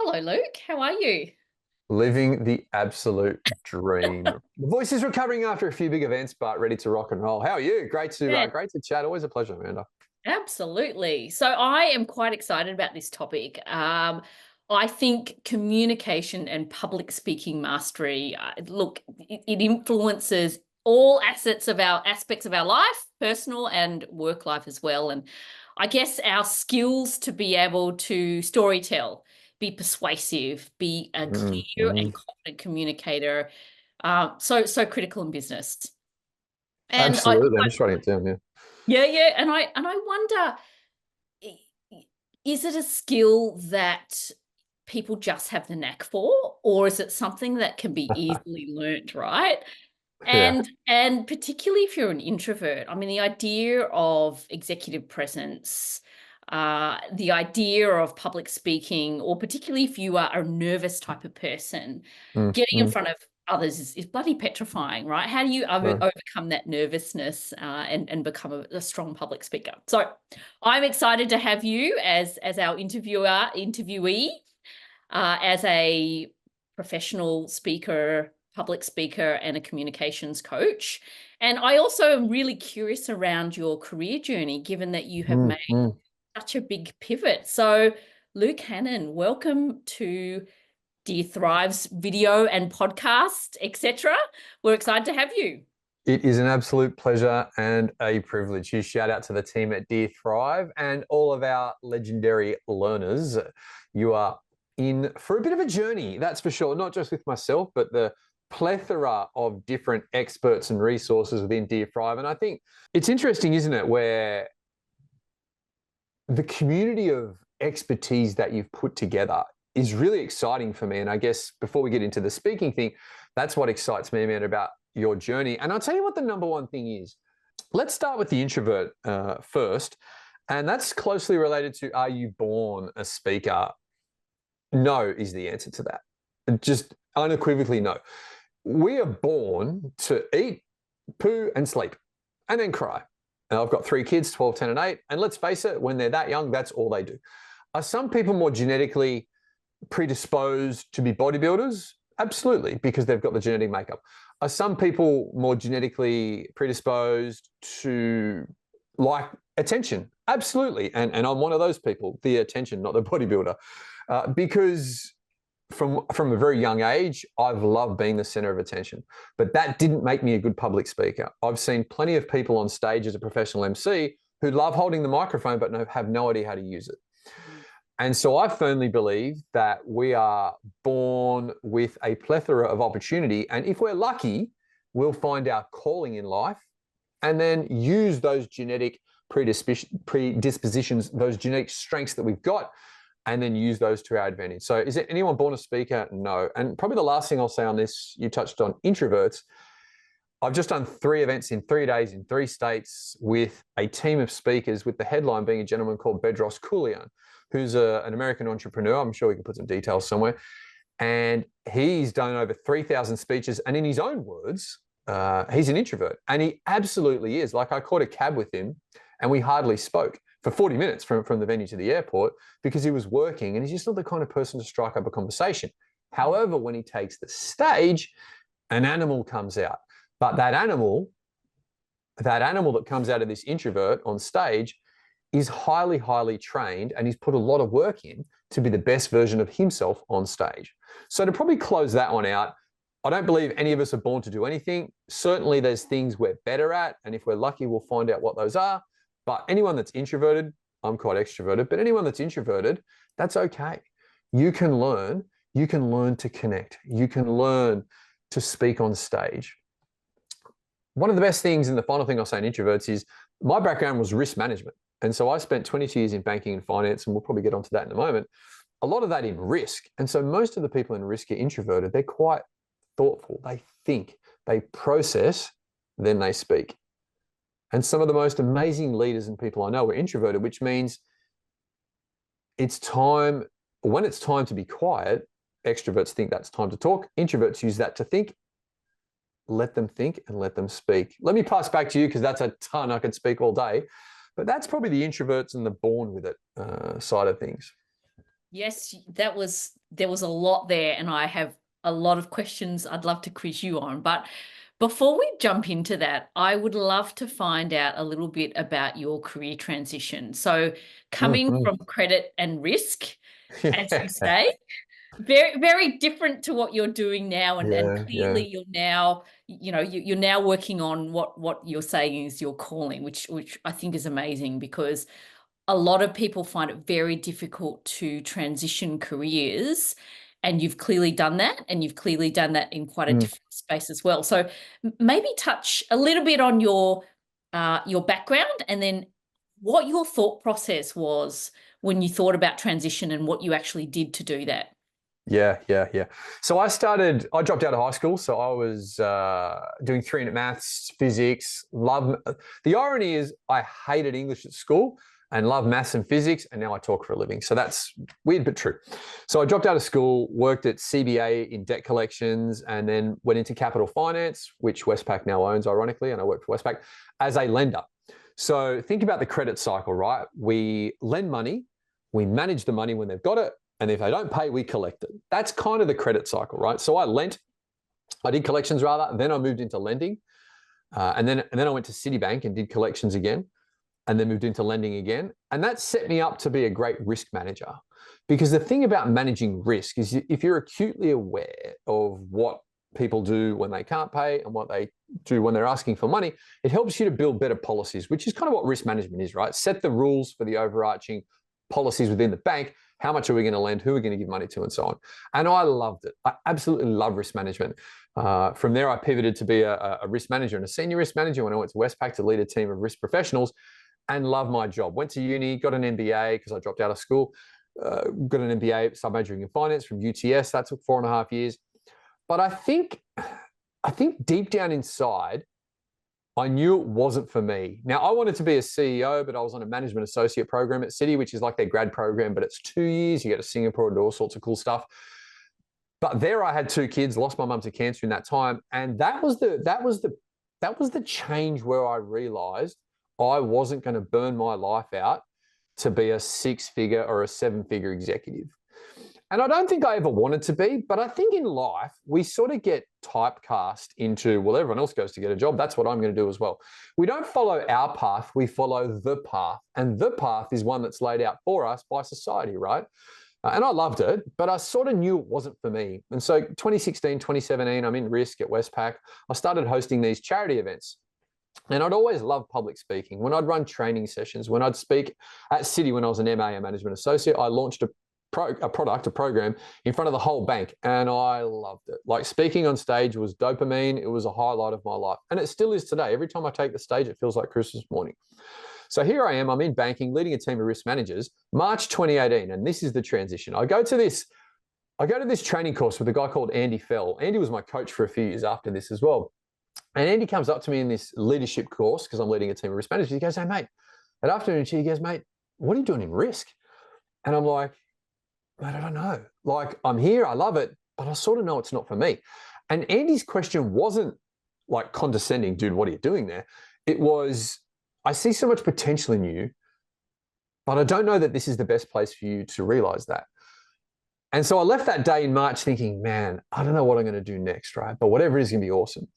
Hello, Luke. How are you? Living the absolute dream. The voice is recovering after a few big events, but ready to rock and roll. How are you? Yeah, Great to chat. Always a pleasure, Amanda. absolutely. So I am quite excited about this topic. I think communication and public speaking mastery, look, it influences all aspects of our life, personal and work life as well. And I guess our skills to be able to storytell, be persuasive, be a clear and Mm. confident communicator, so critical in business. And I, Absolutely. I'm just writing it down. Yeah. Yeah, yeah, and I wonder, is it a skill that people just have the knack for, or is it something that can be easily learnt, right? Yeah. And particularly if you're an introvert, I mean, the idea of executive presence, the idea of public speaking, or particularly if you are a nervous type of person, getting in Mm. front of others is bloody petrifying, right? How do you No. overcome that nervousness and become a strong public speaker? So I'm excited to have you as our interviewee, as a professional speaker, public speaker, and a communications coach. And I also am really curious around your career journey, given that you have made Mm. such a big pivot. So, Luke Hannan, welcome to Dear Thrive's video and podcast, etc. We're excited to have you. It is an absolute pleasure and a privilege. Huge shout out to the team at Dear Thrive and all of our legendary learners. You are in for a bit of a journey, that's for sure, not just with myself, but the plethora of different experts and resources within Dear Thrive. And I think it's interesting, isn't it, where the community of expertise that you've put together is really exciting for me. And I guess before we get into the speaking thing, that's what excites me, man, about your journey. And I'll tell you what the number one thing is. Let's start with the introvert first. And that's closely related to, are you born a speaker? No is the answer to that. Just unequivocally no. We are born to eat, poo, and sleep, and then cry. And I've got three kids, 12, 10, and 8. And let's face it, when they're that young, that's all they do. Are some people more genetically predisposed to be bodybuilders? Absolutely, because they've got the genetic makeup. Are some people more genetically predisposed to like attention? Absolutely. And I'm one of those people, the attention, not the bodybuilder. Because from a very young age, I've loved being the center of attention. But that didn't make me a good public speaker. I've seen plenty of people on stage as a professional MC who love holding the microphone but have no idea how to use it. And so I firmly believe that we are born with a plethora of opportunity. And if we're lucky, we'll find our calling in life and then use those genetic predispositions, those genetic strengths that we've got, and then use those to our advantage. So is there anyone born a speaker? No. And probably the last thing I'll say on this, you touched on introverts. I've just done 3 events in 3 days in 3 states with a team of speakers, with the headline being a gentleman called Bedros Koulian, who's an American entrepreneur. I'm sure we can put some details somewhere. And he's done over 3,000 speeches. And in his own words, he's an introvert. And he absolutely is. Like, I caught a cab with him and we hardly spoke for 40 minutes from the venue to the airport because he was working and he's just not the kind of person to strike up a conversation. However, when he takes the stage, an animal comes out. But that animal that comes out of this introvert on stage is highly, highly trained, and he's put a lot of work in to be the best version of himself on stage. So to probably close that one out, I don't believe any of us are born to do anything. Certainly there's things we're better at, and if we're lucky, we'll find out what those are. But anyone that's introverted, I'm quite extroverted, but anyone that's introverted, that's okay. You can learn to connect. You can learn to speak on stage. One of the best things, and the final thing I'll say in introverts, is my background was risk management. And so I spent 22 years in banking and finance, and we'll probably get onto that in a moment. A lot of that in risk. And so most of the people in risk are introverted. They're quite thoughtful. They think, they process, then they speak. And some of the most amazing leaders and people I know are introverted, which means when it's time to be quiet, extroverts think that's time to talk. Introverts use that to think. Let them think and let them speak. Let me pass back to you because that's a ton. I could speak all day. But that's probably the introverts and the born with it side of things. Yes, there was a lot there, and I have a lot of questions I'd love to quiz you on. But before we jump into that, I would love to find out a little bit about your career transition. So, coming Mhm. from credit and risk, as you Yeah, say, very, very different to what you're doing now, and yeah, yeah. clearly you're now, you're now working on what you're saying is your calling, which I think is amazing, because a lot of people find it very difficult to transition careers. And you've clearly done that, and you've clearly done that in quite a Mm. different space as well. So maybe touch a little bit on your background, and then what your thought process was when you thought about transition and what you actually did to do that. Yeah, yeah, yeah. So I dropped out of high school. So I was doing 3 unit maths, physics, the irony is I hated English at school and loved maths and physics. And now I talk for a living. So that's weird, but true. So I dropped out of school, worked at CBA in debt collections, and then went into capital finance, which Westpac now owns, ironically. And I worked for Westpac as a lender. So think about the credit cycle, right? We lend money, we manage the money when they've got it, and if they don't pay, we collect it. That's kind of the credit cycle, right? So I did collections rather, then I moved into lending. And then I went to Citibank and did collections again, and then moved into lending again. And that set me up to be a great risk manager. Because the thing about managing risk is if you're acutely aware of what people do when they can't pay and what they do when they're asking for money, it helps you to build better policies, which is kind of what risk management is, right? Set the rules for the overarching policies within the bank. How much are we going to lend? Who are we going to give money to, and so on. And I loved it. I absolutely love risk management. From there, I pivoted to be a risk manager and a senior risk manager when I went to Westpac to lead a team of risk professionals, and loved my job. Went to uni, got an MBA because I dropped out of school. Got an MBA, sub-majoring in finance from UTS. That took 4.5 years. But I think deep down inside, I knew it wasn't for me. Now, I wanted to be a CEO, but I was on a management associate program at Citi, which is like their grad program, but it's 2 years. You get to Singapore and do all sorts of cool stuff. But there I had 2 kids, lost my mum to cancer in that time. And that was the change where I realized I wasn't going to burn my life out to be a 6-figure or a 7-figure executive. And I don't think I ever wanted to be, but I think in life, we sort of get typecast into, well, everyone else goes to get a job. That's what I'm going to do as well. We don't follow our path, we follow the path. And the path is one that's laid out for us by society, right? And I loved it, but I sort of knew it wasn't for me. And so 2016, 2017, I'm in risk at Westpac. I started hosting these charity events. And I'd always loved public speaking. When I'd run training sessions, when I'd speak at Citi when I was an MA, a management associate, I launched a program in front of the whole bank, and I loved it. Like, speaking on stage was dopamine. It was a highlight of my life, and it still is today. Every time I take the stage, it feels like Christmas morning. So here I am, I'm in banking, leading a team of risk managers, March 2018, and this is the transition. I go to this training course with a guy called Andy Fell. Andy was my coach for a few years after this as well. And Andy comes up to me in this leadership course, because I'm leading a team of risk managers. He goes, "Hey, mate," at afternoon tea, he goes, "Mate, what are you doing in risk?" And I'm like, "Mate, I don't know. Like, I'm here, I love it, but I sort of know it's not for me." And Andy's question wasn't like condescending, "Dude, what are you doing there?" It was, "I see so much potential in you, but I don't know that this is the best place for you to realize that." And so I left that day in March thinking, man, I don't know what I'm going to do next, right? But whatever it is going to be awesome.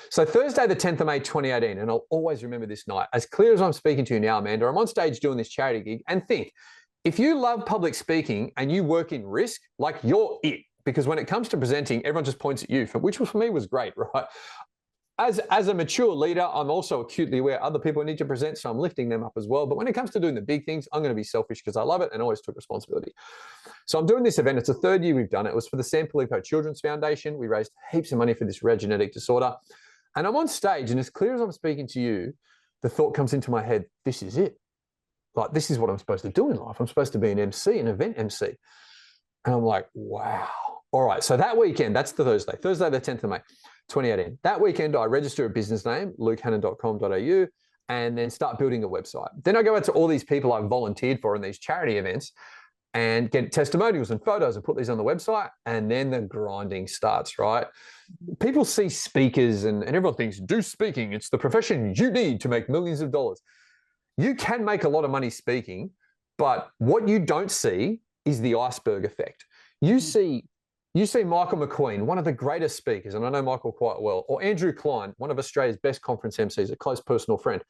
So Thursday, the 10th of May, 2018, and I'll always remember this night, as clear as I'm speaking to you now, Amanda, I'm on stage doing this charity gig, and think, if you love public speaking and you work in risk, like, you're it. Because when it comes to presenting, everyone just points at you, which for me was great, right? As a mature leader, I'm also acutely aware other people need to present, so I'm lifting them up as well. But when it comes to doing the big things, I'm going to be selfish because I love it and always took responsibility. So I'm doing this event. It's the 3rd year we've done it. It was for the San Filippo Children's Foundation. We raised heaps of money for this rare genetic disorder. And I'm on stage, and as clear as I'm speaking to you, the thought comes into my head, this is it. Like, this is what I'm supposed to do in life. I'm supposed to be an MC, an event MC. And I'm like, wow. All right. So that weekend, that's the Thursday, the 10th of May, 2018. That weekend, I register a business name, lukehannan.com.au, and then start building a website. Then I go out to all these people I've volunteered for in these charity events and get testimonials and photos and put these on the website. And then the grinding starts, right? People see speakers and everyone thinks, do speaking. It's the profession you need to make millions of dollars. You can make a lot of money speaking, but what you don't see is the iceberg effect. You see Michael McQueen, one of the greatest speakers, and I know Michael quite well, or Andrew Klein, one of Australia's best conference MCs, a close personal friend.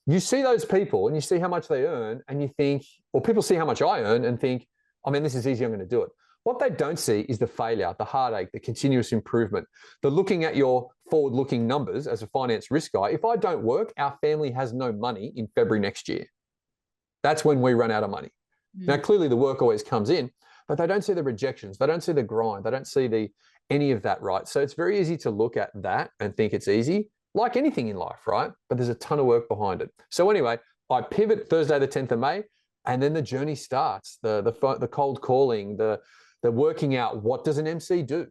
You see those people and you see how much they earn and you think, or people see how much I earn and think, I mean, this is easy, I'm going to do it. What they don't see is the failure, the heartache, the continuous improvement, the looking at your forward-looking numbers as a finance risk guy. If I don't work, our family has no money in February next year. That's when we run out of money. Now, clearly the work always comes in, but they don't see the rejections. They don't see the grind. They don't see any of that, right? So it's very easy to look at that and think it's easy, like anything in life, right? But there's a ton of work behind it. So anyway, I pivot Thursday, the 10th of May, and then the journey starts, the cold calling, the working out, what does an MC do?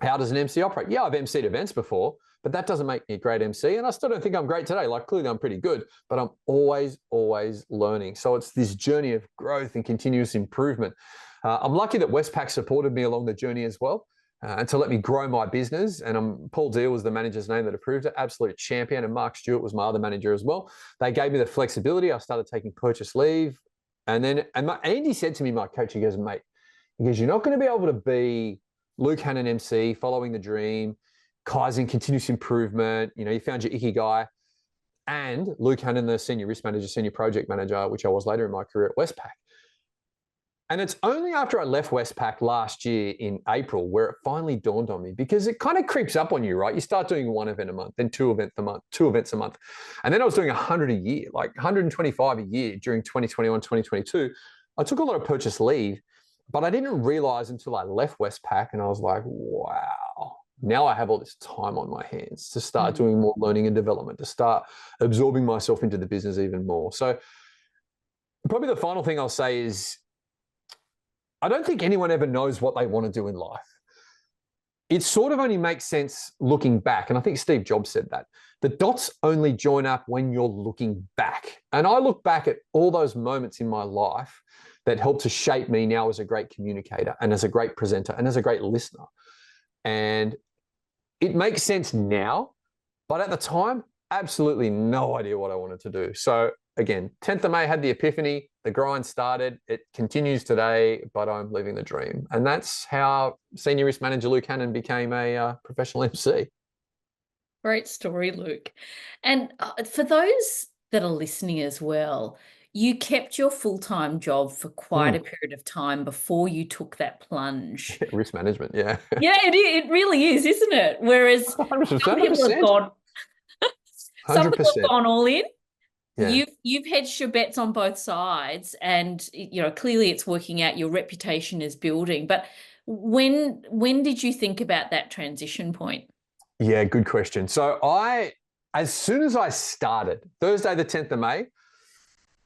How does an MC operate? Yeah, I've MC'd events before, but that doesn't make me a great MC. And I still don't think I'm great today. Like, clearly I'm pretty good, but I'm always learning. So it's this journey of growth and continuous improvement. I'm lucky that Westpac supported me along the journey as well, and to let me grow my business. And Paul Deal was the manager's name that approved it, absolute champion. And Mark Stewart was my other manager as well. They gave me the flexibility. I started taking purchase leave. And then Andy said to me, my coach, he goes, mate, you're not going to be able to be Luke Hannan MC, following the dream, Kaizen, continuous improvement. You know, you found your ikigai, and Luke Hannan, the senior risk manager, senior project manager, which I was later in my career at Westpac. And it's only after I left Westpac last year in April where it finally dawned on me, because it kind of creeps up on you, right? You start doing one event a month, then two events a month. And then I was doing 100 a year, like 125 a year during 2021, 2022. I took a lot of purchase leave, but I didn't realize until I left Westpac, and I was like, wow, now I have all this time on my hands to start doing more learning and development, to start absorbing myself into the business even more. So probably the final thing I'll say is, I don't think anyone ever knows what they want to do in life. It sort of only makes sense looking back. And I think Steve Jobs said that. The dots only join up when you're looking back. And I look back at all those moments in my life that helped to shape me now as a great communicator and as a great presenter and as a great listener. And it makes sense now, but at the time, absolutely no idea what I wanted to do. So again, 10th of May, had the epiphany, the grind started, it continues today, but I'm living the dream. And that's how Senior Risk Manager Luke Hannan became a professional MC. Great story, Luke. And for those that are listening as well, you kept your full-time job for quite a period of time before you took that plunge. Risk management, yeah. Yeah, it really is, isn't it? Whereas 100%, some people have gone, some people have gone all in. Yeah. You've hedged your bets on both sides, and you know, clearly it's working out. Your reputation is building. But when did you think about that transition point? Yeah, good question. So as soon as I started, Thursday the 10th of May,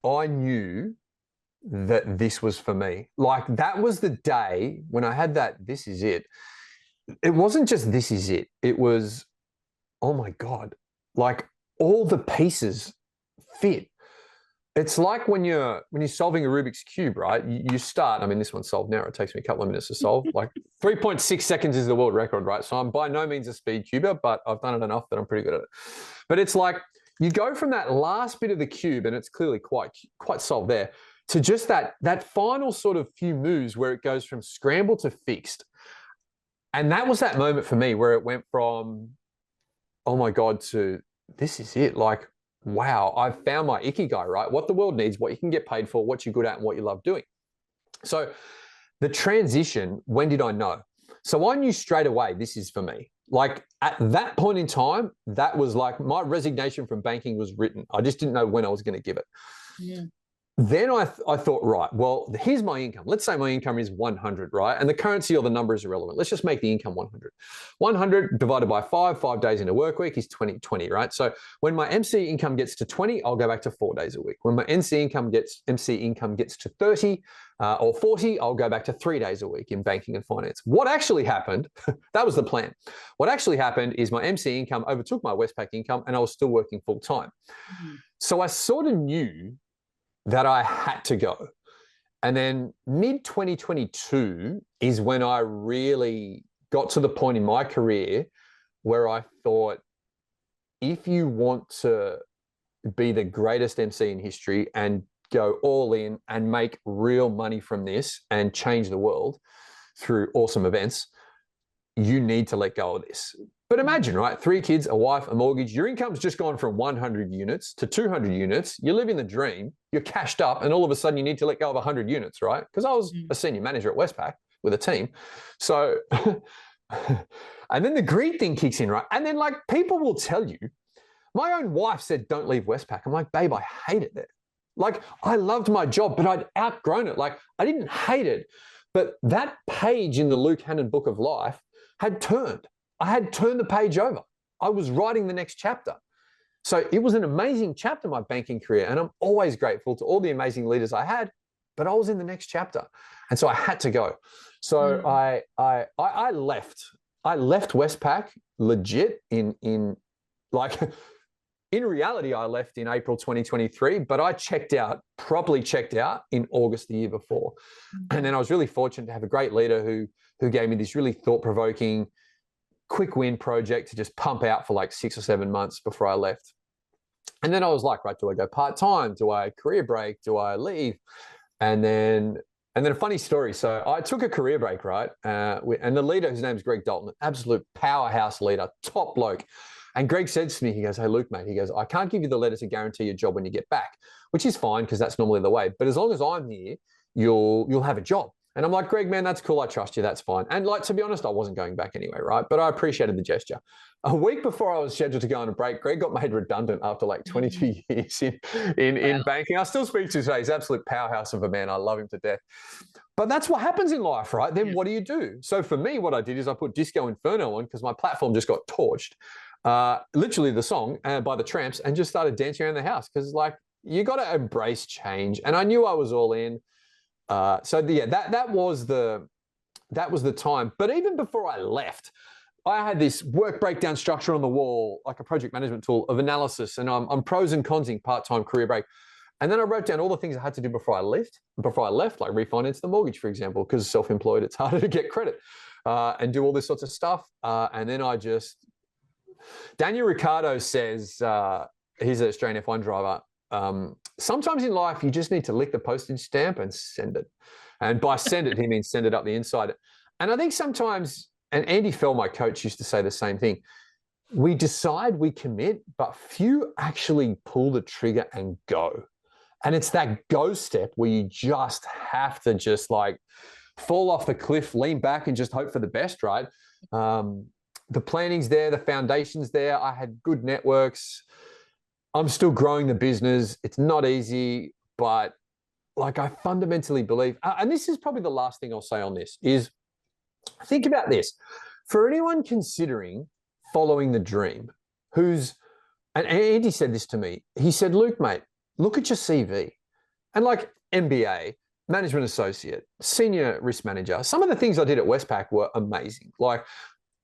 I knew that this was for me. Like, that was the day when I had that, this is it. It wasn't just this is it. It was, oh my God, like all the pieces fit. It's like when you're solving a Rubik's Cube, right? You start, I mean, this one's solved now. It takes me a couple of minutes to solve. Like 3.6 seconds is the world record, right? So I'm by no means a speed cuber, but I've done it enough that I'm pretty good at it. But it's like you go from that last bit of the cube, and it's clearly quite solved there, to just that final sort of few moves where it goes from scramble to fixed. And that was that moment for me where it went from, oh my God, to this is it. Like, wow, I've found my ikigai, right? What the world needs, what you can get paid for, what you're good at, and what you love doing. So the transition, when did I know? So I knew straight away, this is for me. Like at that point in time, that was like my resignation from banking was written. I just didn't know when I was going to give it. Yeah. Then I thought, right, well, here's my income. Let's say my income is 100, right? And the currency or the number is irrelevant. Let's just make the income 100. 100 divided by 5 days in a work week is 20, right? So when my MC income gets to 20, I'll go back to 4 days a week. When my MC income gets to 30 or 40, I'll go back to 3 days a week in banking and finance. What actually happened, that was the plan. What actually happened is my MC income overtook my Westpac income, and I was still working full time. Mm-hmm. So I sort of knew that I had to go. And then mid-2022 is when I really got to the point in my career where I thought, if you want to be the greatest MC in history and go all in and make real money from this and change the world through awesome events, you need to let go of this. But imagine, right? 3 kids, a wife, a mortgage, your income's just gone from 100 units to 200 units. You're living the dream, you're cashed up, and all of a sudden you need to let go of 100 units, right? Because I was a senior manager at Westpac with a team. So, and then the greed thing kicks in, right? And then like people will tell you, my own wife said, don't leave Westpac. I'm like, babe, I hate it there. Like I loved my job, but I'd outgrown it. Like I didn't hate it, but that page in the Luke Hannan book of life had turned. I had turned the page over. I was writing the next chapter. So it was an amazing chapter, my banking career. And I'm always grateful to all the amazing leaders I had, but I was in the next chapter. And so I had to go. So I left. I left Westpac legit in reality, I left in April 2023, but I properly checked out in August the year before. And then I was really fortunate to have a great leader who gave me this really thought-provoking, quick win project to just pump out for like 6 or 7 months before I left. And then I was like, right, do I go part-time? Do I career break? Do I leave? And then a funny story. So I took a career break, right? And the leader, whose name is Greg Dalton, absolute powerhouse leader, top bloke. And Greg said to me, he goes, hey, Luke, mate, he goes, I can't give you the letter to guarantee your job when you get back, which is fine because that's normally the way. But as long as I'm here, you'll have a job. And I'm like, Greg, man, that's cool. I trust you. That's fine. And like, to be honest, I wasn't going back anyway, right? But I appreciated the gesture. A week before I was scheduled to go on a break, Greg got made redundant after like 22 years in banking. I still speak to him today. He's an absolute powerhouse of a man. I love him to death. But that's what happens in life, right? Then what do you do? So for me, what I did is I put Disco Inferno on because my platform just got torched. Literally the song by the Tramps, and just started dancing around the house because like you got to embrace change. And I knew I was all in. That was the time. But even before I left, I had this work breakdown structure on the wall, like a project management tool of analysis, and I'm pros and consing part-time career break. And then I wrote down all the things I had to do before I left, like refinance the mortgage, for example, because self-employed, it's harder to get credit, and do all this sorts of stuff. And then Daniel Ricciardo says, he's an Australian F1 driver, sometimes in life, you just need to lick the postage stamp and send it. And by send it, he means send it up the inside. And I think sometimes, and Andy Fell, my coach, used to say the same thing, we decide, we commit, but few actually pull the trigger and go. And it's that go step where you just have to just like fall off the cliff, lean back and just hope for the best, right? The planning's there, the foundation's there. I had good networks. I'm still growing the business. It's not easy, but like I fundamentally believe, and this is probably the last thing I'll say on this, is think about this. For anyone considering following the dream, and Andy said this to me, he said, Luke, mate, look at your CV. And like MBA, management associate, senior risk manager, some of the things I did at Westpac were amazing. Like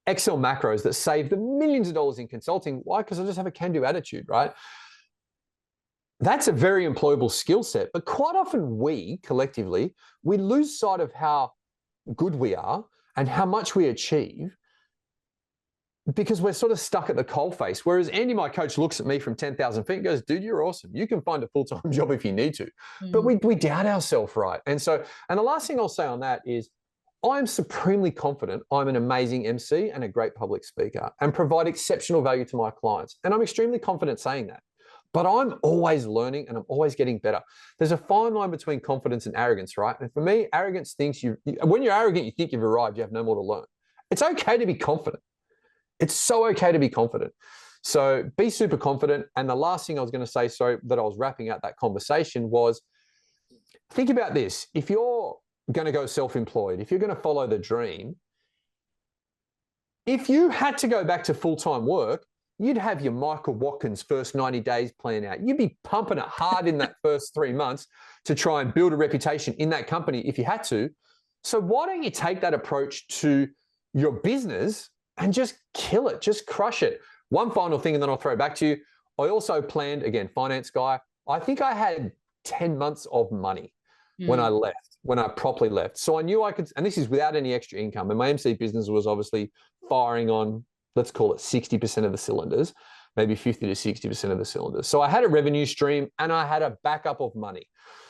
Excel macros that saved them millions of dollars in consulting. Why? Because I just have a can-do attitude, right? That's a very employable skill set. But quite often we, collectively, we lose sight of how good we are and how much we achieve because we're sort of stuck at the coalface. Whereas Andy, my coach, looks at me from 10,000 feet and goes, dude, you're awesome. You can find a full-time job if you need to. But we doubt ourselves, right? And the last thing I'll say on that is, I'm supremely confident I'm an amazing MC and a great public speaker and provide exceptional value to my clients. And I'm extremely confident saying that. But I'm always learning and I'm always getting better. There's a fine line between confidence and arrogance, right? And for me, arrogance thinks when you're arrogant, you think you've arrived, you have no more to learn. It's okay to be confident. It's so okay to be confident. So be super confident. And the last thing I was going to say, that I was wrapping up that conversation was, think about this. If you're going to go self-employed, if you're going to follow the dream, if you had to go back to full-time work, you'd have your Michael Watkins first 90 days plan out. You'd be pumping it hard in that first 3 months to try and build a reputation in that company if you had to. So why don't you take that approach to your business and just kill it, just crush it? One final thing, and then I'll throw it back to you. I also planned, again, finance guy, I think I had 10 months of money when I left, when I properly left. So I knew I could, and this is without any extra income. And my MC business was obviously firing on, let's call it 60% of the cylinders. maybe 50 to 60% of the cylinders. So I had a revenue stream and I had a backup of money.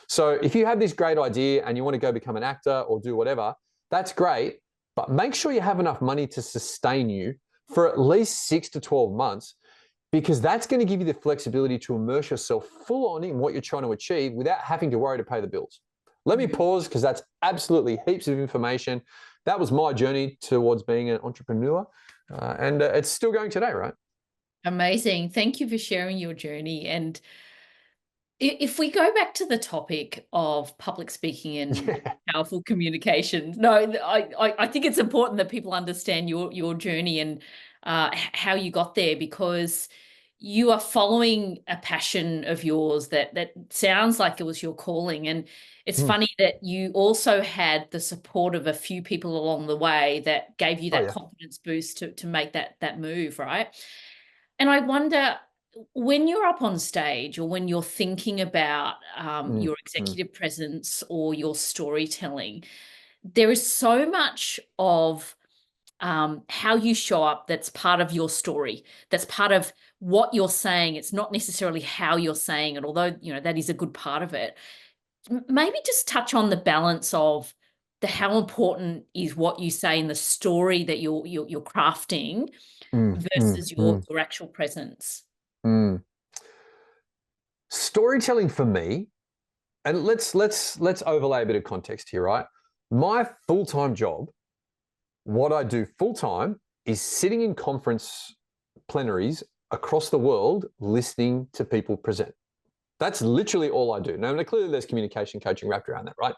So if you have this great idea and you want to go become an actor or do whatever, that's great, but make sure you have enough money to sustain you for at least 6 to 12 months, because that's going to give you the flexibility to immerse yourself full on in what you're trying to achieve without having to worry to pay the bills. Let me pause, because that's absolutely heaps of information. That was my journey towards being an entrepreneur, and it's still going today, right? Amazing. Thank you for sharing your journey. And if we go back to the topic of public speaking and powerful communication, no, I think it's important that people understand your journey and how you got there, because you are following a passion of yours that sounds like it was your calling. And it's funny that you also had the support of a few people along the way that gave you that confidence boost to make that move, right? And I wonder, when you're up on stage or when you're thinking about your executive presence or your storytelling, there is so much of how you show up that's part of your story, that's part of what you're saying. It's not necessarily how you're saying it, although, you know, that is a good part of it. Maybe just touch on the balance of how important is what you say in the story that you're crafting versus your actual presence. Storytelling for me, and let's overlay a bit of context here, right? My full-time job, what I do full-time, is sitting in conference plenaries across the world listening to people present. That's literally all I do. Now, clearly there's communication coaching wrapped around that, right?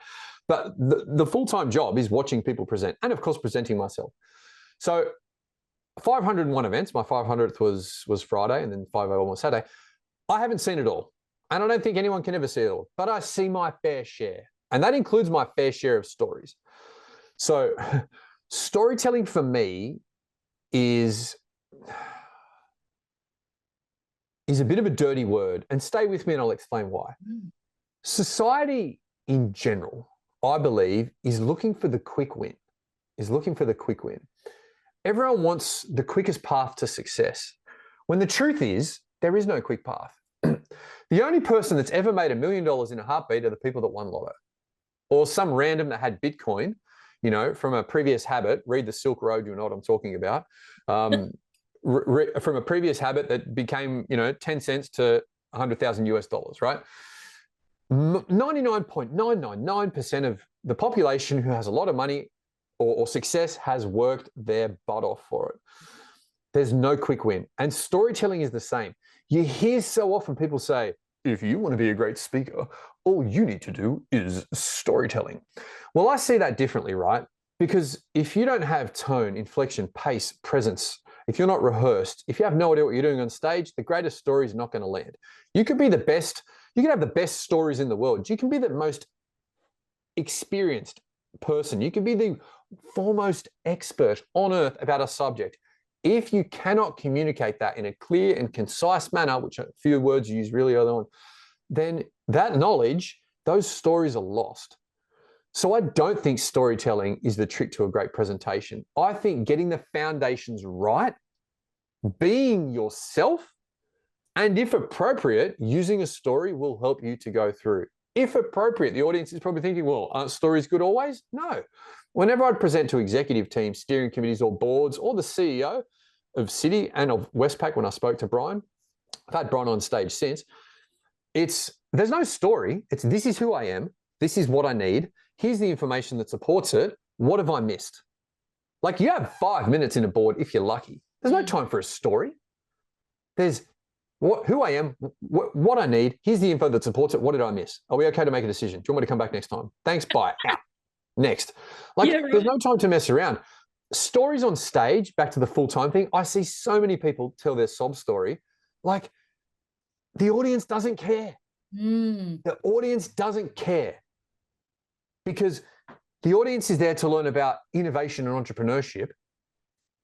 But the full-time job is watching people present and, of course, presenting myself. So 501 events, my 500th was Friday, and then 501 was Saturday. I haven't seen it all, and I don't think anyone can ever see it all, but I see my fair share, and that includes my fair share of stories. So storytelling for me is a bit of a dirty word, and stay with me and I'll explain why. Society in general, I believe, is looking for the quick win, Everyone wants the quickest path to success, when the truth is there is no quick path. The only person that's ever made $1 million in a heartbeat are the people that won lotto, or some random that had Bitcoin, you know, from a previous habit. Read the Silk Road, you know what I'm talking about. From a previous habit that became, you know, 10 cents to 100,000 US dollars, right? 99.999% of the population who has a lot of money or success has worked their butt off for it. There's no quick win. And storytelling is the same. You hear so often people say, if you want to be a great speaker, all you need to do is storytelling. Well, I see that differently, right? Because if you don't have tone, inflection, pace, presence, if you're not rehearsed, if you have no idea what you're doing on stage, the greatest story is not going to land. You could be the best, you can have the best stories in the world. You can be the most experienced person. You can be the foremost expert on earth about a subject. If you cannot communicate that in a clear and concise manner, which a few words you use really early on, then that knowledge, those stories are lost. So I don't think storytelling is the trick to a great presentation. I think getting the foundations right, being yourself, and if appropriate, using a story will help you to go through. If appropriate, the audience is probably thinking, well, aren't stories good always? No. Whenever I present to executive teams, steering committees, or boards, or the CEO of Citi and of Westpac, when I spoke to Brian, I've had Brian on stage since, there's no story. It's, this is who I am. This is what I need. Here's the information that supports it. What have I missed? Like, you have 5 minutes in a board if you're lucky. There's no time for a story. There's who I am, what I need. Here's the info that supports it. What did I miss? Are we okay to make a decision? Do you want me to come back next time? Thanks, bye, out. Next. Like, yeah, right. There's no time to mess around. Stories on stage, back to the full-time thing, I see so many people tell their sob story. Like, the audience doesn't care. The audience doesn't care, because the audience is there to learn about innovation and entrepreneurship.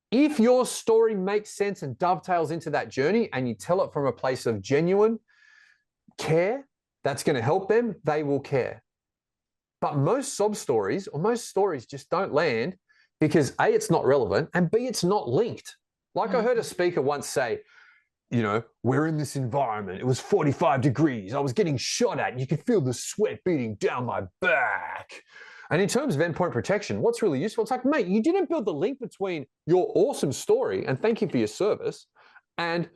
If your story makes sense and dovetails into that journey, and you tell it from a place of genuine care, that's going to help them, they will care. But most sob stories, or most stories, just don't land because A, it's not relevant, and B, it's not linked. Like I heard a speaker once say, we're in this environment. It was 45 degrees. I was getting shot at. And you could feel the sweat beating down my back. And in terms of endpoint protection, what's really useful, it's like, mate, you didn't build the link between your awesome story, and thank you for your service, and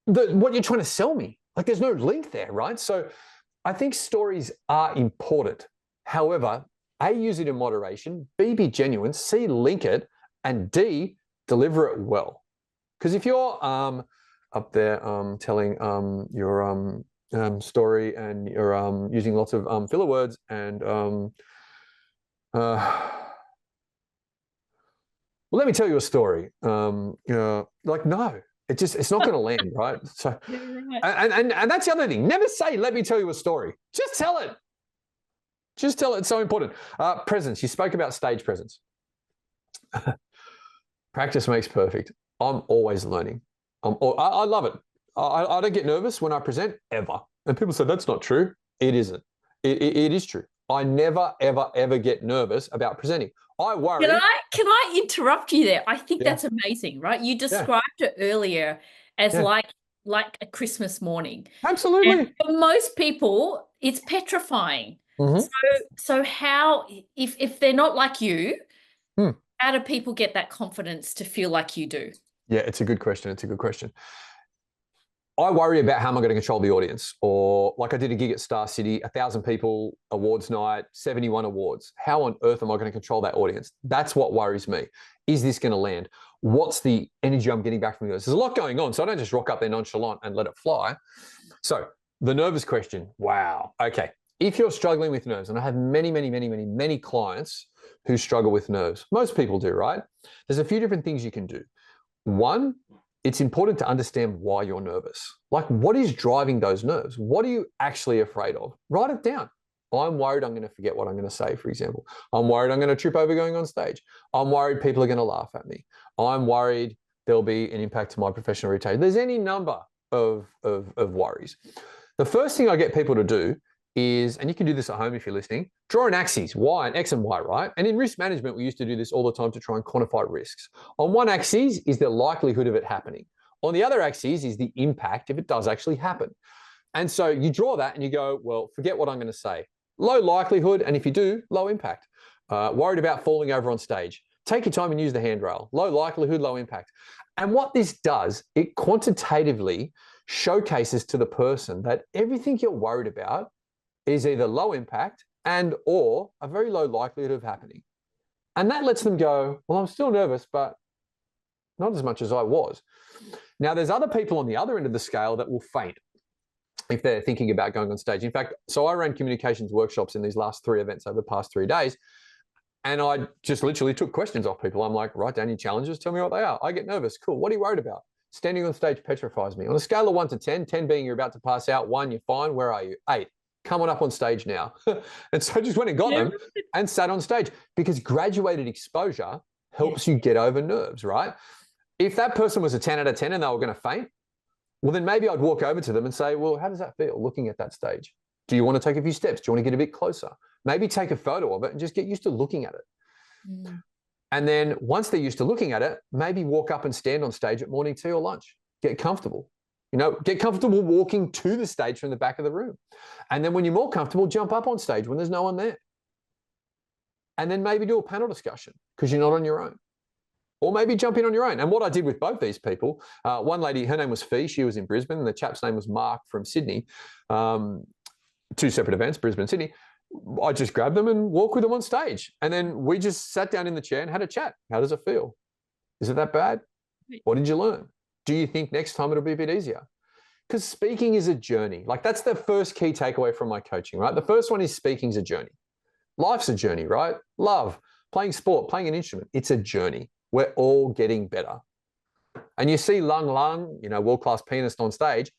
what you're trying to sell me. Like, there's no link there, right? So I think stories are important. However, A, use it in moderation, B, be genuine, C, link it, and D, deliver it well. Because if you're up there telling your story and you're using lots of filler words and well, let me tell you a story. Like, no, it's not going to land, right? So, and that's the other thing. Never say, "Let me tell you a story." Just tell it. Just tell it. It's so important. Presence. You spoke about stage presence. Practice makes perfect. I'm always learning. I love it. I don't get nervous when I present ever. And people say that's not true. It isn't. It is true. I never, ever, ever get nervous about presenting. I worry. Can I interrupt you there? I think that's amazing, right? You described it earlier as like a Christmas morning. Absolutely. And for most people, it's petrifying. Mm-hmm. So how, if they're not like you, how do people get that confidence to feel like you do? Yeah, it's a good question. It's a good question. I worry about how am I going to control the audience, or like I did a gig at Star City, 1,000 people, awards night, 71 awards. How on earth am I going to control that audience? That's what worries me. Is this going to land? What's the energy I'm getting back from the audience? There's a lot going on, so I don't just rock up there nonchalant and let it fly. So the nervous question, wow. Okay, if you're struggling with nerves, and I have many clients who struggle with nerves. Most people do, right? There's a few different things you can do. One, it's important to understand why you're nervous. Like, what is driving those nerves? What are you actually afraid of? Write it down. I'm worried I'm going to forget what I'm going to say, for example. I'm worried I'm going to trip over going on stage. I'm worried people are going to laugh at me. I'm worried there'll be an impact to my professional reputation. There's any number of worries. The first thing I get people to do is, and you can do this at home if you're listening, draw an axis, Y, an X and Y, right? And in risk management, we used to do this all the time to try and quantify risks. On one axis is the likelihood of it happening. On the other axis is the impact if it does actually happen. And so you draw that and you go, well, forget what I'm going to say. Low likelihood, and if you do, low impact. Worried about falling over on stage. Take your time and use the handrail. Low likelihood, low impact. And what this does, it quantitatively showcases to the person that everything you're worried about is either low impact and or a very low likelihood of happening. And that lets them go, well, I'm still nervous, but not as much as I was. Now, there's other people on the other end of the scale that will faint if they're thinking about going on stage. In fact, so I ran communications workshops in these last 3 events over the past 3 days, and I just literally took questions off people. I'm like, write down your challenges, tell me what they are. I get nervous. Cool. What are you worried about? Standing on stage petrifies me. On a scale of 1 to 10, 10 being you're about to pass out, 1, you're fine. Where are you? 8. Come on up on stage now. And so I just went and got them and sat on stage, because graduated exposure helps you get over nerves, right? If that person was a 10 out of 10 and they were going to faint, well, then maybe I'd walk over to them and say, well, how does that feel looking at that stage? Do you want to take a few steps? Do you want to get a bit closer? Maybe take a photo of it and just get used to looking at it. And then once they're used to looking at it, maybe walk up and stand on stage at morning tea or lunch. Get comfortable. Get comfortable walking to the stage from the back of the room. And then when you're more comfortable, jump up on stage when there's no one there. And then maybe do a panel discussion because you're not on your own. Or maybe jump in on your own. And what I did with both these people, one lady, her name was Fee, she was in Brisbane, and the chap's name was Mark from Sydney. 2 separate events, Brisbane and Sydney. I just grabbed them and walked with them on stage. And then we just sat down in the chair and had a chat. How does it feel? Is it that bad? What did you learn? Do you think next time it'll be a bit easier? Because speaking is a journey. Like, that's the first key takeaway from my coaching, right? The first one is speaking's a journey. Life's a journey, right? Love, playing sport, playing an instrument. It's a journey. We're all getting better. And you see Lung Lung, world-class pianist on stage,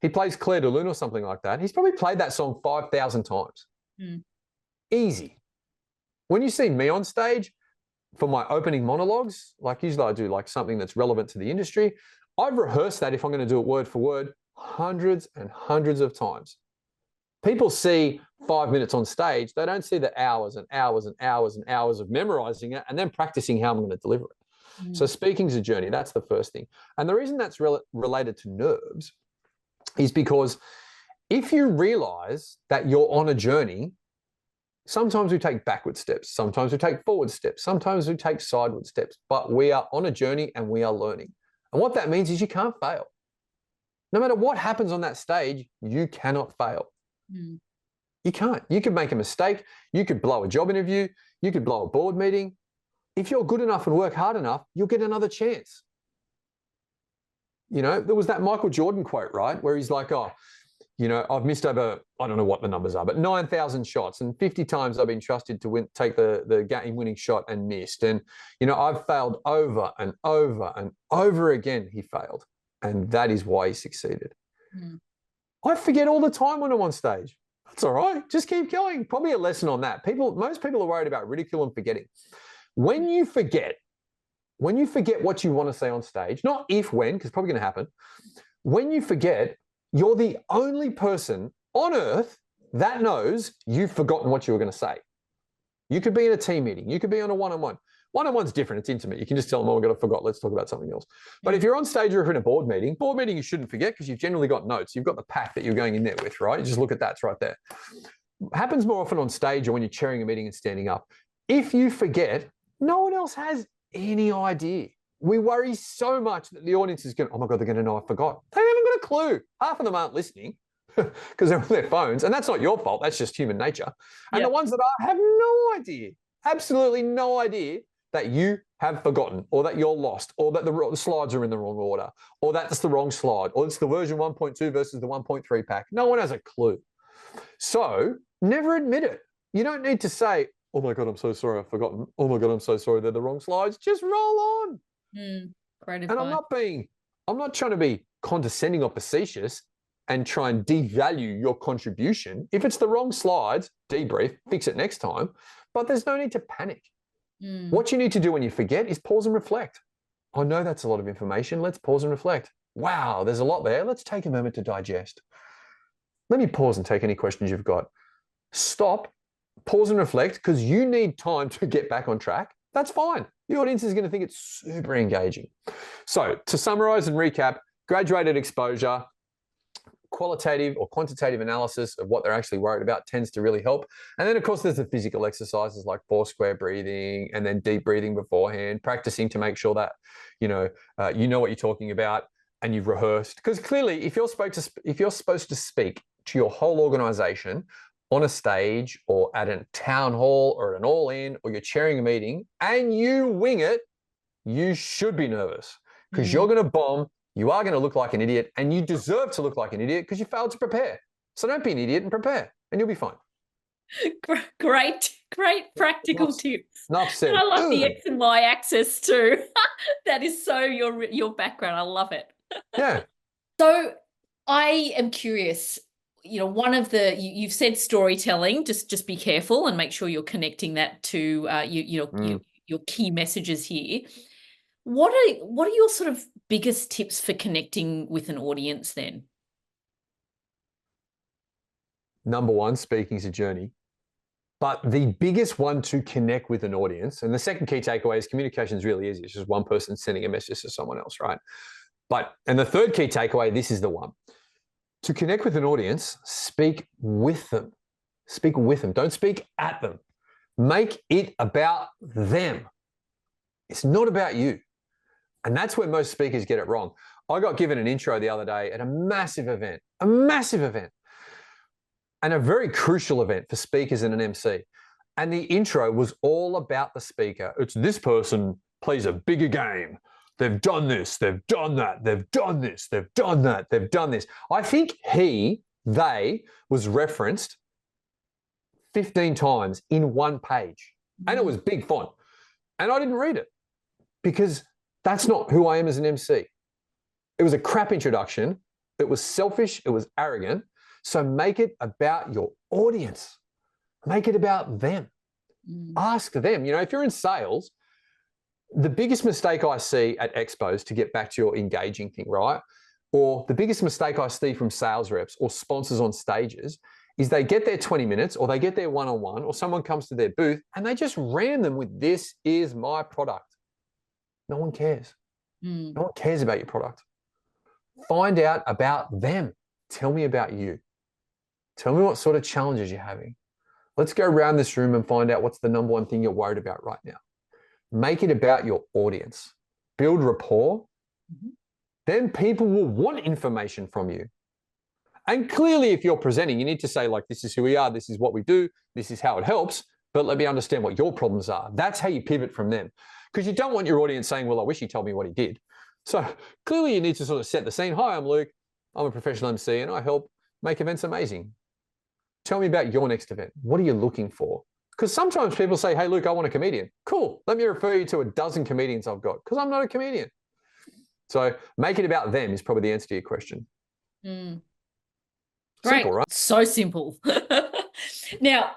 he plays Claire de Lune or something like that. He's probably played that song 5,000 times. Easy. When you see me on stage for my opening monologues, like usually I do like something that's relevant to the industry, I've rehearsed that, if I'm going to do it word for word, hundreds and hundreds of times. People see 5 minutes on stage. They don't see the hours and hours and hours and hours of memorizing it and then practicing how I'm going to deliver it. So speaking's a journey. That's the first thing. And the reason that's related to nerves is because if you realize that you're on a journey, sometimes we take backward steps, sometimes we take forward steps, sometimes we take sideward steps, but we are on a journey and we are learning. And what that means is you can't fail. No matter what happens on that stage, you cannot fail. You can't. You could make a mistake. You could blow a job interview. You could blow a board meeting. If you're good enough and work hard enough, you'll get another chance. You know, there was that Michael Jordan quote, right? Where he's like, oh, you know, I've missed over, I don't know what the numbers are, but 9,000 shots, and 50 times I've been trusted to take the game-winning shot and missed. And, you know, I've failed over and over and over again, he failed. And that is why he succeeded. I forget all the time when I'm on stage. That's all right. Just keep going. Probably a lesson on that. Most people are worried about ridicule and forgetting. When you forget what you want to say on stage, not if, when, because it's probably going to happen. When you forget, you're the only person on earth that knows you've forgotten what you were going to say. You could be in a team meeting. You could be on a one-on-one. One-on-one's different. It's intimate. You can just tell them, oh, I forgot. Let's talk about something else. But if you're on stage or if in a board meeting you shouldn't forget because you've generally got notes. You've got the pack that you're going in there with, right? You just look at that. It's right there. Happens more often on stage or when you're chairing a meeting and standing up. If you forget, no one else has any idea. We worry so much that the audience is going, oh my God, they're going to know I forgot. They haven't got a clue. Half of them aren't listening because they're on their phones. And that's not your fault. That's just human nature. And the ones that are have no idea, absolutely no idea that you have forgotten or that you're lost or that the slides are in the wrong order or that's the wrong slide or it's the version 1.2 versus the 1.3 pack. No one has a clue. So never admit it. You don't need to say, oh my God, I'm so sorry, I've forgotten. Oh my God, I'm so sorry, they're the wrong slides. Just roll on. Great and advice. I'm not trying to be condescending or facetious and try and devalue your contribution. If it's the wrong slides, debrief, fix it next time. But there's no need to panic. What you need to do when you forget is pause and reflect. I know that's a lot of information. Let's pause and reflect. Wow, there's a lot there. Let's take a moment to digest. Let me pause and take any questions you've got. Stop, pause and reflect because you need time to get back on track. That's fine. The audience is going to think it's super engaging. So to summarize and recap, graduated exposure, qualitative or quantitative analysis of what they're actually worried about tends to really help. And then, of course, there's the physical exercises like 4-square breathing and then deep breathing beforehand, practicing to make sure that, you know what you're talking about and you've rehearsed. Because clearly, if you're supposed to speak to your whole organization on a stage or at a town hall or an all-in or you're chairing a meeting and you wing it, you should be nervous because you're going to bomb. You are going to look like an idiot and you deserve to look like an idiot because you failed to prepare. So don't be an idiot and prepare and you'll be fine. Great practical tips. Enough said. And I love the X and Y axis too. That is so your background. I love it. Yeah. So I am curious, one of you've said storytelling, just be careful and make sure you're connecting that to your key messages here. What are your sort of biggest tips for connecting with an audience then? Number one, speaking is a journey. But the biggest one to connect with an audience, and the second key takeaway is communication is really easy. It's just one person sending a message to someone else, right? And the third key takeaway, this is the one. To connect with an audience, speak with them. Speak with them. Don't speak at them. Make it about them. It's not about you. And that's where most speakers get it wrong. I got given an intro the other day at a massive event, and a very crucial event for speakers and an MC. And the intro was all about the speaker. It's this person plays a bigger game. They've done this, they've done that, they've done this, they've done that, they've done this. I think they was referenced 15 times in one page. And it was big font. And I didn't read it because that's not who I am as an MC. It was a crap introduction. It was selfish. It was arrogant. So make it about your audience. Make it about them. Ask them. If you're in sales, the biggest mistake I see at expos, to get back to your engaging thing, right? Or the biggest mistake I see from sales reps or sponsors on stages is they get their 20 minutes or they get their one-on-one or someone comes to their booth and they just ram them with, this is my product. No one cares. Mm. No one cares about your product. Find out about them. Tell me about you. Tell me what sort of challenges you're having. Let's go around this room and find out what's the number one thing you're worried about right now. Make it about your audience. Build rapport. Mm-hmm. Then people will want information from you. And clearly, if you're presenting, you need to say, like, this is who we are, this is what we do, this is how it helps, but let me understand what your problems are. That's how you pivot from them. Because you don't want your audience saying, well, I wish he told me what he did. So clearly you need to sort of set the scene. Hi, I'm Luke. I'm a professional MC and I help make events amazing. Tell me about your next event. What are you looking for? Because sometimes people say, hey, Luke, I want a comedian. Cool. Let me refer you to a dozen comedians I've got because I'm not a comedian. So make it about them is probably the answer to your question. Mm. Simple, Great. right? So simple. Now,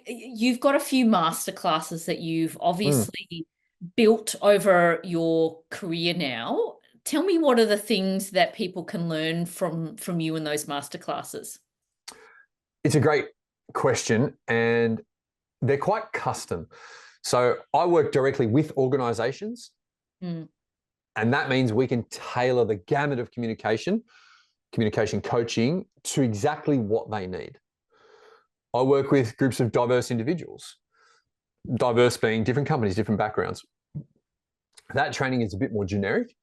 you've got a few masterclasses that you've obviously built over your career now. Tell me, what are the things that people can learn from you in those masterclasses? It's a great question, and they're quite custom. So I work directly with organizations, and that means we can tailor the gamut of communication coaching to exactly what they need. I work with groups of diverse individuals, diverse being different companies, different backgrounds. That training is a bit more generic.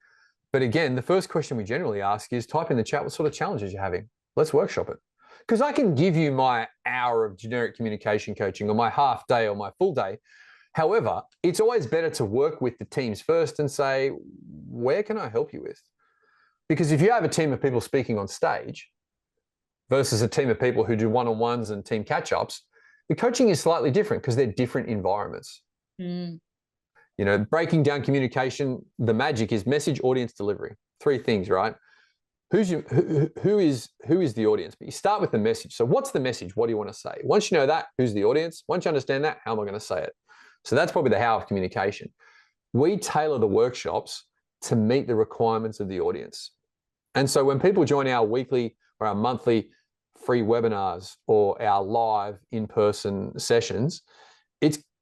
But again, the first question we generally ask is type in the chat what sort of challenges you're having. Let's workshop it. Because I can give you my hour of generic communication coaching or my half day or my full day. However, it's always better to work with the teams first and say, where can I help you with? Because if you have a team of people speaking on stage versus a team of people who do one-on-ones and team catch-ups, the coaching is slightly different because they're different environments. You know, breaking down communication, the magic is message, audience, delivery. Three things, right? Who is the audience? But you start with the message. So what's the message? What do you want to say? Once you know that, who's the audience? Once you understand that, how am I going to say it? So that's probably the how of communication. We tailor the workshops to meet the requirements of the audience. And so when people join our weekly or our monthly free webinars or our live in-person sessions,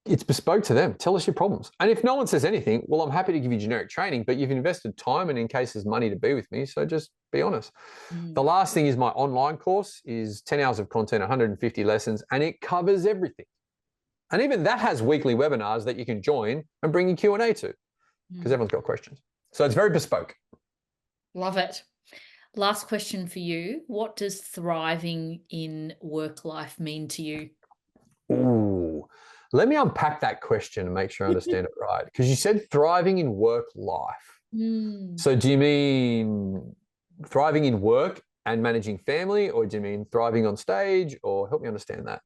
it's bespoke to them. Tell us your problems. And if no one says anything, well, I'm happy to give you generic training, but you've invested time and in cases money to be with me. So just be honest. The last thing is my online course is 10 hours of content, 150 lessons, and it covers everything. And even that has weekly webinars that you can join and bring your Q&A to because everyone's got questions. So it's very bespoke. Love it. Last question for you. What does thriving in work life mean to you? Ooh, let me unpack that question and make sure I understand it right. Because you said thriving in work life. So do you mean thriving in work and managing family, or do you mean thriving on stage, or help me understand that?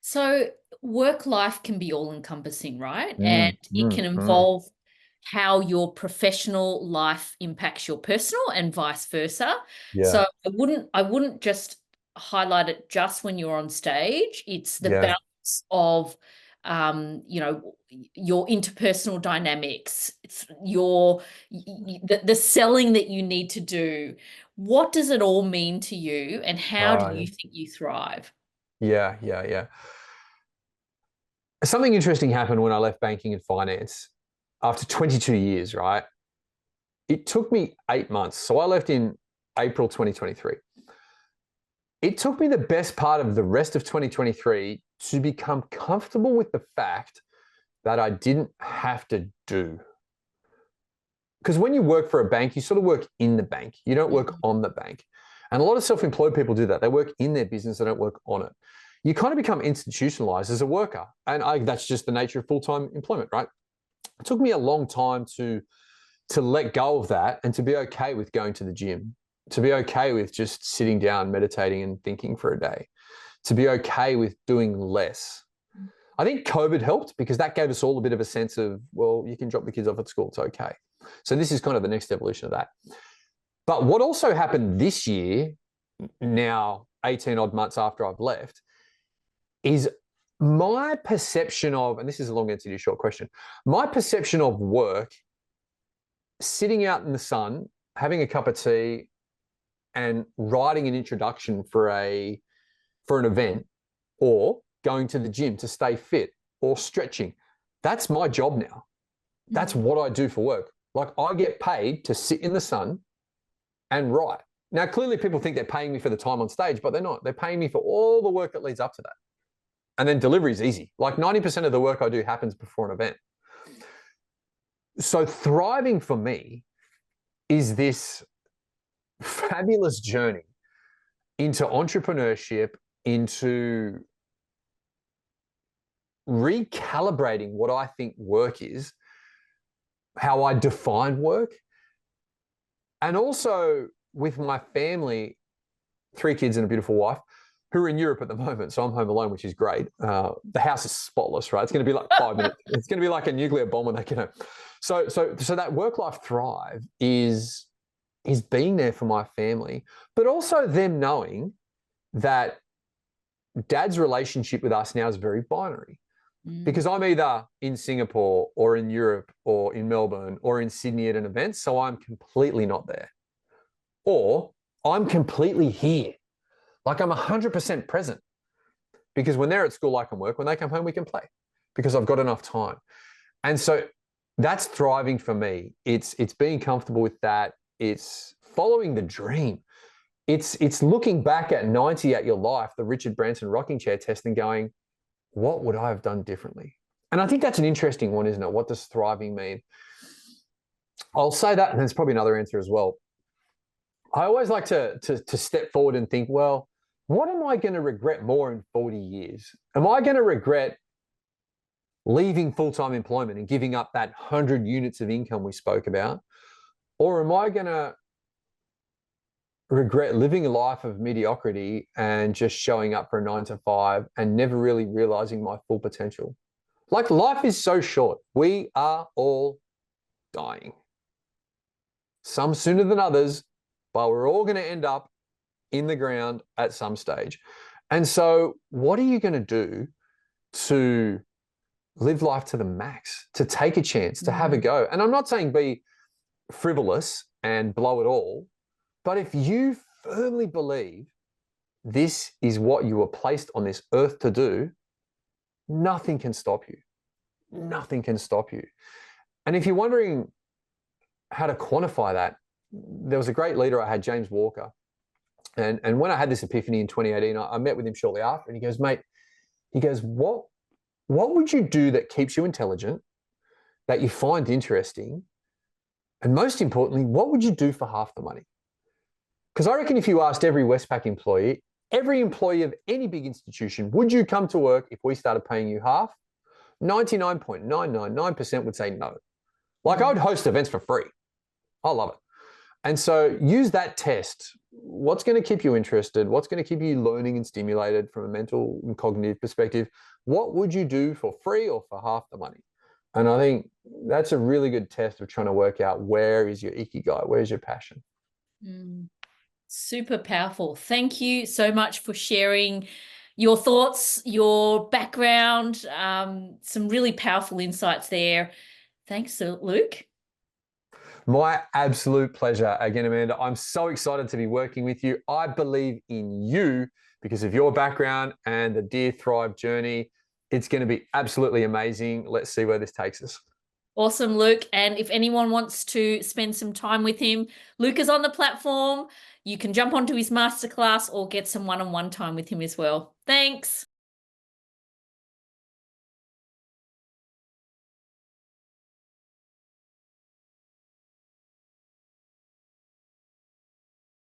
So work life can be all encompassing, right? And it can involve how your professional life impacts your personal and vice versa. Yeah. So I wouldn't just highlight it just when you're on stage. It's the balance of you know, your interpersonal dynamics, it's the selling that you need to do. What does it all mean to you, and how do you think you thrive? Yeah. Something interesting happened when I left banking and finance after 22 years, right? It took me 8 months. So I left in April 2023. It took me the best part of the rest of 2023 to become comfortable with the fact that I didn't have to do. Because when you work for a bank, you sort of work in the bank. You don't work on the bank. And a lot of self-employed people do that. They work in their business, they don't work on it. You kind of become institutionalized as a worker. And that's just the nature of full-time employment, right? It took me a long time to let go of that and to be okay with going to the gym, to be okay with just sitting down, meditating and thinking for a day, to be okay with doing less. I think COVID helped because that gave us all a bit of a sense of, well, you can drop the kids off at school, it's okay. So this is kind of the next evolution of that. But what also happened this year, now 18 odd months after I've left, is my perception of, and this is a long answer to your short question, my perception of work, sitting out in the sun, having a cup of tea and writing an introduction for an event, or going to the gym to stay fit or stretching, that's my job now. That's what I do for work. Like, I get paid to sit in the sun and write. Now, clearly people think they're paying me for the time on stage, but they're not. They're paying me for all the work that leads up to that. And then delivery is easy. Like 90% of the work I do happens before an event. So thriving for me is this fabulous journey into entrepreneurship, into recalibrating what I think work is, how I define work, and also with my family, 3 kids and a beautiful wife, who are in Europe at the moment. So I'm home alone, which is great. The house is spotless, right? It's going to be like 5 minutes. It's going to be like a nuclear bomb when they get home. So that work-life thrive is being there for my family, but also them knowing that Dad's relationship with us now is very binary. Because I'm either in Singapore or in Europe or in Melbourne or in Sydney at an event, so I'm completely not there. Or I'm completely here. Like, I'm 100% present. Because when they're at school, I can work. When they come home, we can play. Because I've got enough time. And so that's thriving for me. It's being comfortable with that. It's following the dream. It's looking back at 90 at your life, the Richard Branson rocking chair test, and going, what would I have done differently? And I think that's an interesting one, isn't it? What does thriving mean? I'll say that, and there's probably another answer as well. I always like to step forward and think, well, what am I going to regret more in 40 years? Am I going to regret leaving full-time employment and giving up that 100 units of income we spoke about? Or am I going to regret living a life of mediocrity and just showing up for a 9 to 5 and never really realizing my full potential? Like, life is so short. We are all dying. Some sooner than others, but we're all going to end up in the ground at some stage. And so what are you going to do to live life to the max, to take a chance, to have a go? And I'm not saying be frivolous and blow it all, but if you firmly believe this is what you were placed on this earth to do, nothing can stop you. Nothing can stop you. And if you're wondering how to quantify that, there was a great leader I had, James Walker. And when I had this epiphany in 2018, I met with him shortly after, and he goes, mate, he goes, what would you do that keeps you intelligent, that you find interesting? And most importantly, what would you do for half the money? Because I reckon if you asked every Westpac employee, every employee of any big institution, would you come to work if we started paying you half? 99.999% would say no. Like, I would host events for free. I love it. And so use that test. What's going to keep you interested? What's going to keep you learning and stimulated from a mental and cognitive perspective? What would you do for free or for half the money? And I think that's a really good test of trying to work out, where is your ikigai? Where's your passion? Super powerful. Thank you so much for sharing your thoughts, your background, some really powerful insights there. Thanks, Luke. My absolute pleasure. Again, Amanda, I'm so excited to be working with you. I believe in you because of your background and the Dear Thrive journey. It's going to be absolutely amazing. Let's see where this takes us. Awesome, Luke. And if anyone wants to spend some time with him, Luke is on the platform. You can jump onto his masterclass or get some one-on-one time with him as well. Thanks.